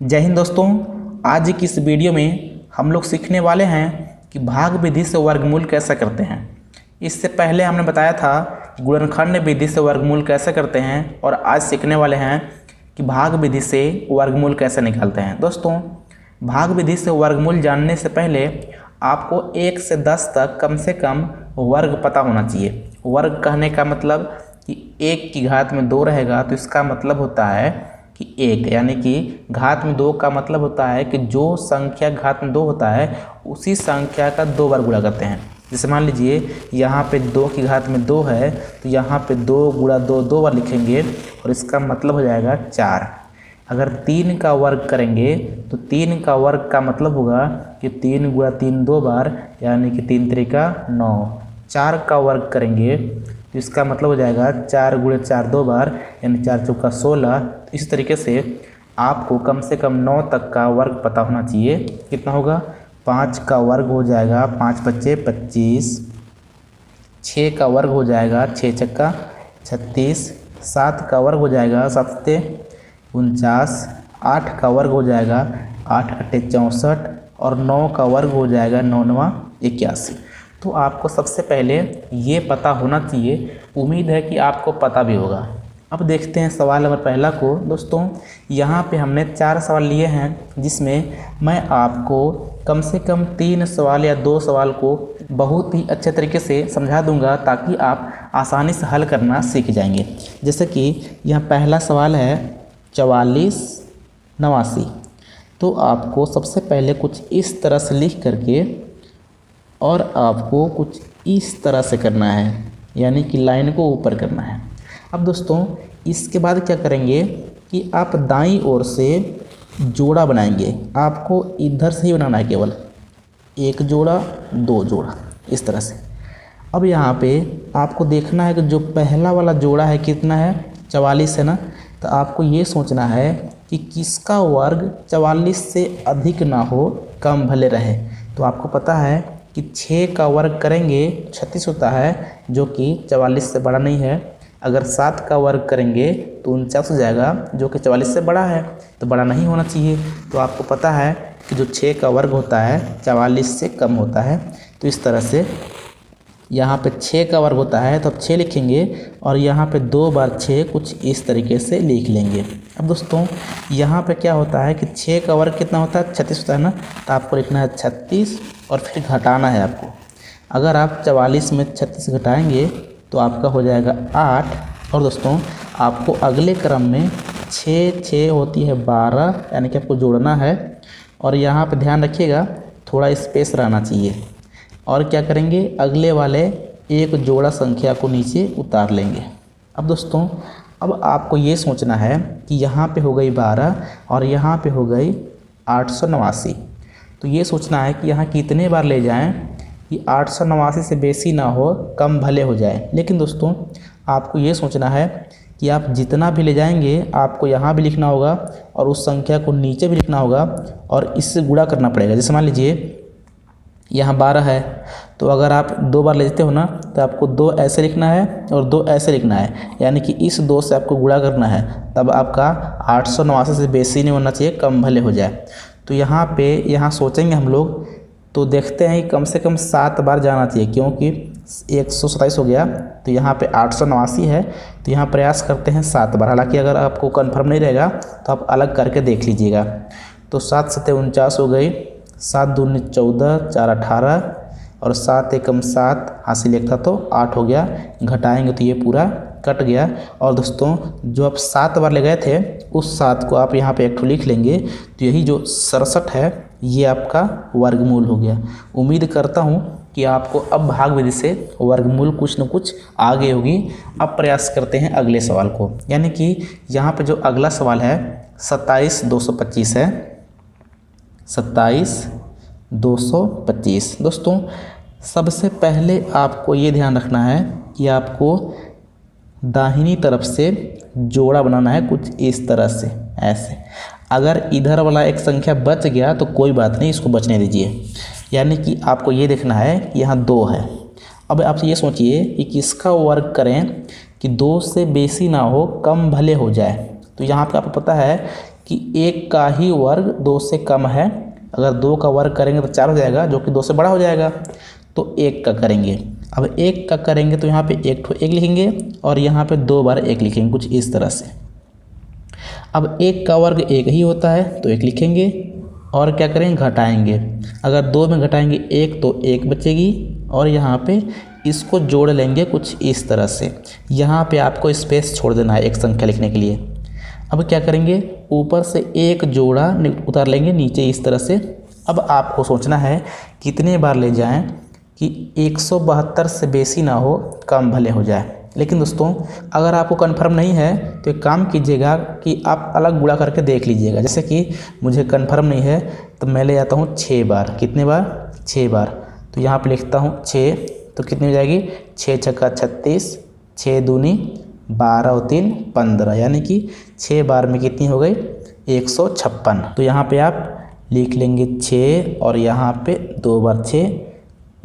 जय हिंद दोस्तों। आज की इस वीडियो में हम लोग सीखने वाले हैं कि भाग विधि से वर्गमूल कैसे करते हैं। इससे पहले हमने बताया था गुणनखंड विधि से वर्गमूल कैसे करते हैं और आज सीखने वाले हैं कि भाग विधि से वर्गमूल कैसे निकालते हैं। दोस्तों, भाग विधि से वर्गमूल जानने से पहले आपको 1 से 10 तक कम से कम वर्ग पता होना चाहिए। वर्ग कहने का मतलब कि 1 की घात में 2 रहेगा तो इसका मतलब होता है कि 1, यानी कि घात में 2 का मतलब होता है कि जो संख्या घात में 2 होता है उसी संख्या का 2 बार गुणा करते हैं। जैसे मान लीजिए यहाँ पे 2 की घात में 2 है तो यहाँ पे 2 गुणा 2 2 बार लिखेंगे और इसका मतलब हो जाएगा 4। अगर 3 का वर्ग करेंगे तो 3 का वर्ग का मतलब होगा कि 3 गुणा 3 2 बार, यानी कि 3 त्रिका 9। 4 का वर्ग करेंगे तो इसका मतलब हो जाएगा 4 गुणे 4 2 बार, यानी 4 चौका 16। तो इस तरीके से आपको कम से कम 9 तक का वर्ग पता होना चाहिए। कितना होगा? 5 का वर्ग हो जाएगा 5 बच्चे 25, 6 का वर्ग हो जाएगा 6 चक्का 36, 7 का वर्ग हो जाएगा 7 सत्ते 49, 8 का वर्ग हो जाएगा 8 अट्ठे 64 और 9 का वर्ग हो जाएगा 9 नवा 81। तो आपको सबसे पहले ये पता होना चाहिए। उम्मीद है कि आपको पता भी होगा। अब देखते हैं सवाल नंबर पहला को। दोस्तों, यहाँ पे हमने 4 सवाल लिए हैं जिसमें मैं आपको कम से कम 3 सवाल या 2 सवाल को बहुत ही अच्छे तरीके से समझा दूंगा ताकि आप आसानी से हल करना सीख जाएंगे। जैसे कि यहाँ पहला सवाल है 44 89। तो आपको सबसे पहले कुछ इस तरह से लिख करके और आपको कुछ इस तरह से करना है, यानी कि लाइन को ऊपर करना है। अब दोस्तों, इसके बाद क्या करेंगे कि आप दाईं ओर से जोड़ा बनाएंगे। आपको इधर से ही बनाना है, केवल 1 जोड़ा 2 जोड़ा इस तरह से। अब यहाँ पे आपको देखना है कि जो पहला वाला जोड़ा है कितना है, 44 है ना। तो आपको ये सोचना है कि किसका वर्ग 44 से अधिक ना हो, कम भले रहे। तो आपको पता है कि 6 का वर्ग करेंगे 36 होता है, जो कि 44 से बड़ा नहीं है। अगर 7 का वर्ग करेंगे तो 49 हो जाएगा, जो कि 44 से बड़ा है, तो बड़ा नहीं होना चाहिए। तो आपको पता है कि जो 6 का वर्ग होता है 44 से कम होता है। तो इस तरह से यहाँ पे 6 का वर्ग होता है तो अब 6 लिखेंगे और यहाँ पे 2 बार 6 कुछ इस तरीके से लिख लेंगे। अब दोस्तों, यहाँ पे क्या होता है कि 6 का वर्ग कितना होता है, 36 होता है ना। तो आपको लिखना है 36 और फिर घटाना है आपको। अगर आप 44 में 36 घटाएंगे तो आपका हो जाएगा 8। और दोस्तों, आपको अगले क्रम में 6 6 होती है 12, यानी कि आपको जोड़ना है। और यहाँ पे ध्यान रखिएगा थोड़ा स्पेस रहना चाहिए। और क्या करेंगे, अगले वाले एक जोड़ा संख्या को नीचे उतार लेंगे। अब दोस्तों, अब आपको ये सोचना है कि यहाँ पे हो गई 12 और यहाँ पे हो गई 889। तो ये सोचना है कि यहाँ कितने बार ले जाएं कि 889 से बेसी ना हो, कम भले हो जाए। लेकिन दोस्तों, आपको ये सोचना है कि आप जितना भी ले जाएंगे आपको यहाँ भी लिखना होगा और उस संख्या को नीचे भी लिखना होगा और इससे गुणा करना पड़ेगा। जैसे मान लीजिए यहाँ 12 है, तो अगर आप 2 बार ले जाते हो ना तो आपको 2 ऐसे लिखना है और 2 ऐसे लिखना है, यानी कि इस 2 से आपको गुणा करना है। तब आपका 889 से बेसी नहीं होना चाहिए, कम भले हो जाए। तो यहाँ सोचेंगे हम लोग, तो देखते हैं कि कम से कम 7 बार जाना चाहिए, क्योंकि 127 हो गया तो यहाँ पे 889 है। तो यहाँ प्रयास करते हैं 7 बार। हालांकि अगर आपको कन्फर्म नहीं रहेगा तो आप अलग करके देख लीजिएगा। तो 7 सत्ते 49 हो गई, 7 दूनी 14, 4 18 और 7 एकम 7, हासिल एक था तो 8 हो गया। घटाएंगे तो ये पूरा कट गया। और दोस्तों, जो आप 7 बार ले गए थे उस 7 को आप यहाँ पे एक ठो लिख लेंगे। तो यही जो 67 है ये आपका वर्गमूल हो गया। उम्मीद करता हूँ कि आपको अब भाग विधि से वर्गमूल कुछ न कुछ आ गई होगी। अब प्रयास करते हैं अगले सवाल को, यानी कि यहाँ पे जो अगला सवाल है 27 225 है। 27 225। दोस्तों, सबसे पहले आपको ये ध्यान रखना है कि आपको दाहिनी तरफ से जोड़ा बनाना है कुछ इस तरह से, ऐसे। अगर इधर वाला एक संख्या बच गया तो कोई बात नहीं, इसको बचने दीजिए। यानी कि आपको ये देखना है कि यहाँ 2 है। अब आप ये सोचिए कि किसका वर्ग करें कि 2 से बेसी ना हो, कम भले हो जाए। तो यहाँ पे आपको पता है कि 1 का ही वर्ग 2 से कम है। अगर 2 का वर्ग करेंगे तो 4 हो जाएगा, जो कि 2 से बड़ा हो जाएगा। तो 1 का करेंगे। अब 1 का करेंगे तो यहाँ पे 1 लिखेंगे और यहाँ पे 2 बार 1 लिखेंगे, कुछ इस तरह से। अब 1 का वर्ग 1 ही होता है तो 1 लिखेंगे और क्या करेंगे, घटाएंगे। अगर 2 में घटाएंगे 1 तो 1 बचेगी और यहाँ पे इसको जोड़ लेंगे कुछ इस तरह से। यहाँ पे आपको स्पेस छोड़ देना है एक संख्या लिखने के लिए। अब क्या करेंगे, ऊपर से एक जोड़ा उतार लेंगे नीचे इस तरह से। अब आपको सोचना है कितने बार ले जाएं कि 172 से बेसी ना हो, कम भले हो जाए। लेकिन दोस्तों अगर आपको कन्फर्म नहीं है तो एक काम कीजिएगा कि आप अलग गुणा करके देख लीजिएगा। जैसे कि मुझे कन्फर्म नहीं है तो मैं ले जाता हूँ 6 बार। कितने बार? 6 बार। तो यहाँ पे लिखता हूँ 6, तो कितनी हो जाएगी, 6 छक्का 36, 6 दूनी 12 और 3 15, यानी कि 6 बार में कितनी हो गई, 156। तो यहाँ पे आप लिख लेंगे 6 और यहाँ पे 2 बार 6,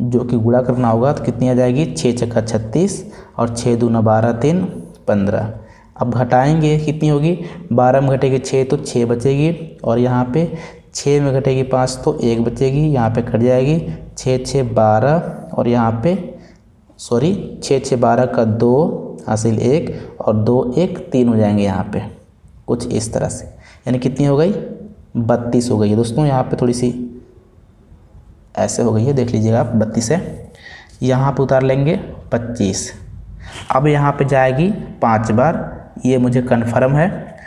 जो कि गुणा करना होगा तो कितनी आ जाएगी, 6 छक्का 36 और 6 दूना 12 3 15। अब घटाएंगे, कितनी होगी, 12 में घटेगी 6 तो 6 बचेगी और यहाँ पे 6 में घटेगी 5 तो 1 बचेगी, यहाँ पे कट जाएगी। 6 6 12 और यहाँ पे 6 6 12 का 2 हासिल 1 और 2 1 3 हो जाएंगे यहाँ पे कुछ इस तरह से, यानी कितनी हो गई, 32 हो गई है। दोस्तों यहाँ पे थोड़ी सी ऐसे हो गई है, देख लीजिएगा आप, 32 है। यहाँ पे उतार लेंगे 25। अब यहाँ पे जाएगी 5 बार, ये मुझे कन्फर्म है,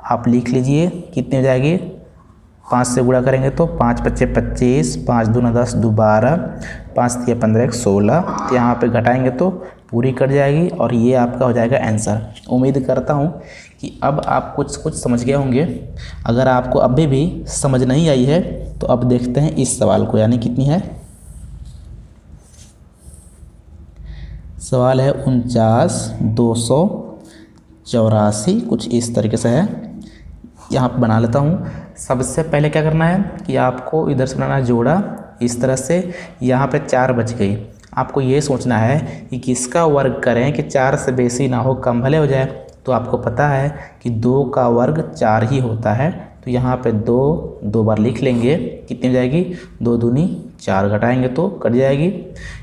आप लिख लीजिए कितनी हो जाएगी। 5 से गुणा करेंगे तो 5 पच्चे 25, 5 दूना 10 दो 12, 5 तिया 15 1 16। तो यहाँ पे घटाएंगे तो पूरी कट जाएगी और ये आपका हो जाएगा आंसर। उम्मीद करता हूँ कि अब आप कुछ समझ गए होंगे। अगर आपको अभी भी समझ नहीं आई है तो अब देखते हैं इस सवाल को, यानी कितनी है, सवाल है 49,284, कुछ इस तरीके से है। यहाँ पर बना लेता हूँ। सबसे पहले क्या करना है कि आपको इधर से बनाना है जोड़ा इस तरह से। यहाँ पे 4 बच गई। आपको ये सोचना है कि किसका वर्ग करें कि 4 से बेसी ना हो, कम भले हो जाए। तो आपको पता है कि 2 का वर्ग 4 ही होता है, तो यहाँ पे 2 बार लिख लेंगे, कितनी हो जाएगी, 2 दूनी 4, घटाएंगे तो कट जाएगी।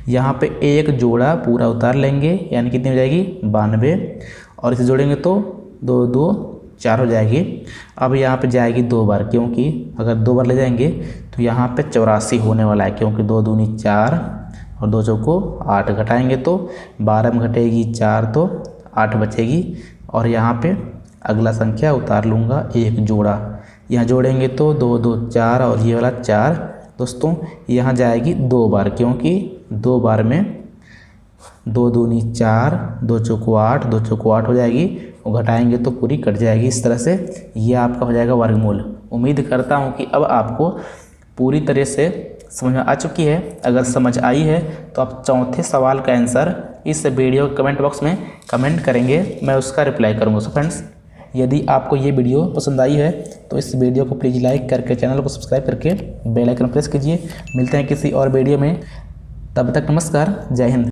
यहाँ पे एक जोड़ा पूरा उतार लेंगे, यानी कितनी हो जाएगी, 92, और इसे जोड़ेंगे तो 2 2 4 हो जाएगी। अब यहाँ पे जाएगी 2 बार, क्योंकि अगर 2 बार ले जाएंगे तो यहाँ पे 84 होने वाला है, क्योंकि 2 दूनी 4 और 2 चौको 8, घटाएंगे तो 12 में घटेगी 4 तो 8 बचेगी। और यहाँ पे अगला संख्या उतार लूँगा, एक जोड़ा, यहाँ जोड़ेंगे तो 2 2 4 और ये वाला 4। दोस्तों यहाँ जाएगी 2 बार, क्योंकि 2 बार में 2 दूनी 4, 2 चौको 8, 2 चौको 8 हो जाएगी, और घटाएंगे तो पूरी कट जाएगी इस तरह से। ये आपका हो जाएगा वर्गमूल। उम्मीद करता हूँ कि अब आपको पूरी तरह से समझ में आ चुकी है। अगर समझ आई है तो आप चौथे सवाल का आंसर इस वीडियो कमेंट बॉक्स में कमेंट करेंगे, मैं उसका रिप्लाई करूँगा। सो फ्रेंड्स, यदि आपको ये वीडियो पसंद आई है तो इस वीडियो को प्लीज़ लाइक करके, चैनल को सब्सक्राइब करके बेल आइकन प्रेस कीजिए। मिलते हैं किसी और वीडियो में, तब तक नमस्कार, जय हिंद।